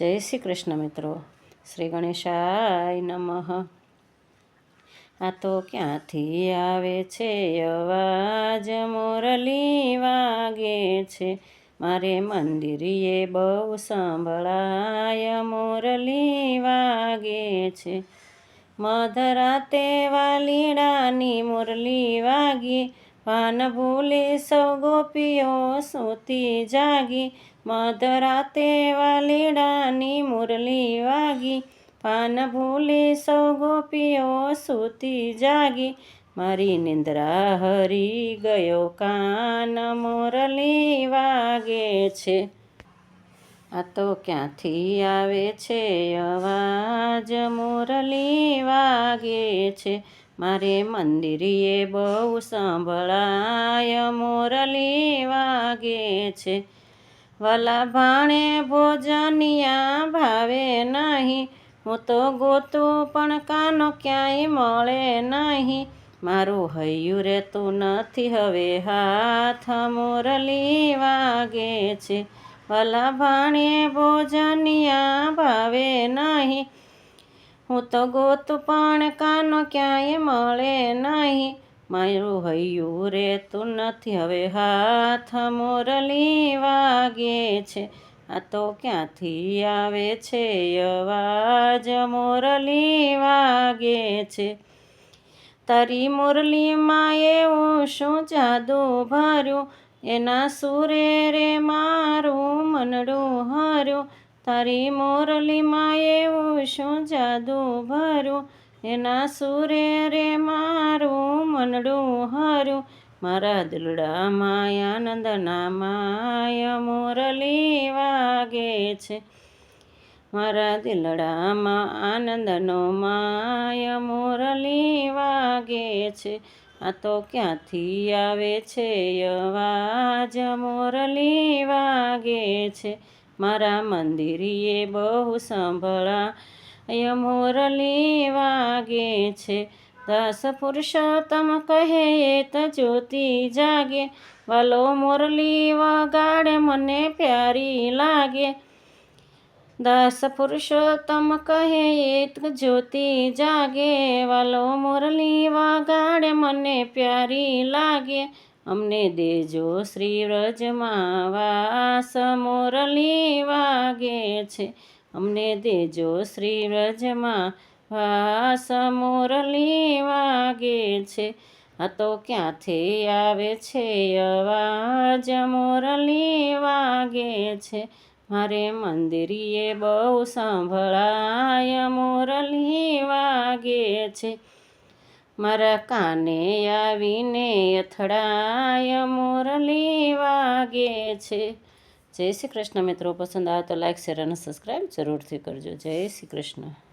જય શ્રી કૃષ્ણ મિત્રો. શ્રી ગણેશાય નમઃ. આ તો ક્યાંથી આવે છે અવાજ, મોરલી વાગે છે, મારે મંદિરીએ બહુ સંભળાય, મોરલી વાગે છે. મધરાતે વાલીડાની મુરલી વાગી, પાન ભૂલી સૌ ગોપીઓ સૂતી જાગી. મધરાતે વાલીડાની મુરલી વાગી, પાન ભૂલી સૌ ગોપીઓ સૂતી જાગી. મારી નિંદ્રા હરી ગયો કાન, મોરલી વાગે છે. આ તો ક્યાંથી આવે છે અવાજ, મોરલી વાગે છે, મારે મંદિરીએ બહુ સંભળાય, મોરલી વાગે છે. વલા ભાણે ભોજનિયા ભાવે નહીં, હું તો ગોતું પણ કાનો ક્યાંય મળે નહીં. મારું હૈયું રહેતું નથી હવે હાથ, મોરલી વાગે છે. વલા ભાણે ભોજનિયા ભાવે નહીં, હું તો ગોતું પણ કાનો ક્યાંય મળે નહીં. મારું હૈયું રહેતું નથી હવે હાથ, મોરલી વાગે છે. આ તો ક્યાંથી આવે છે અવાજ, મોરલી વાગે છે. તારી મુરલીમાં એવું શું જાદુ ભર્યું, એના સુરે રે મારું મનડું હર્યું. તારી મુરલીમાં એવું શું જાદુ ભર્યું, એના સુરે રે મારું મનડું હર્યું. મારા દિલડામાં આનંદના માય, મોરલી વાગે છે. મારા દિલડામાં આનંદનો માય, મોરલી વાગે છે. આ તો ક્યાંથી આવે છે અવાજ, મોરલી વાગે છે, મારા મંદિરીએ બહુ સંભળાય, મોરલી વાગે છે. દાસ પુરુષોત્તમ કહે એત જ્યોતિ જાગે, વાલો મોરલી વગાડે મને પ્યારી લાગે. દાસ પુરુષોત્તમ કહે એત જ્યોતિ જાગે, વાલો મોરલી વગાડે મને પ્યારી લાગે. અમને દેજો શ્રી વ્રજમાં વાસ, મોરલી વાગે છે. અમને દેજો શ્રી વ્રજમાં વાસ, મોરલી વાગે છે. આ તો ક્યાંથી આવે છે અવાજ, મોરલી વાગે છે, મારે મંદિરીએ બહુ સંભળાય, મોરલી વાગે છે. મારા કાને આવીને અથડાય, મોરલી વાગે છે. જય શ્રી કૃષ્ણ મિત્રો. પસંદ આવે તો લાઈક, શેર અને સબસ્ક્રાઈબ જરૂરથી કરજો. જય શ્રી કૃષ્ણ.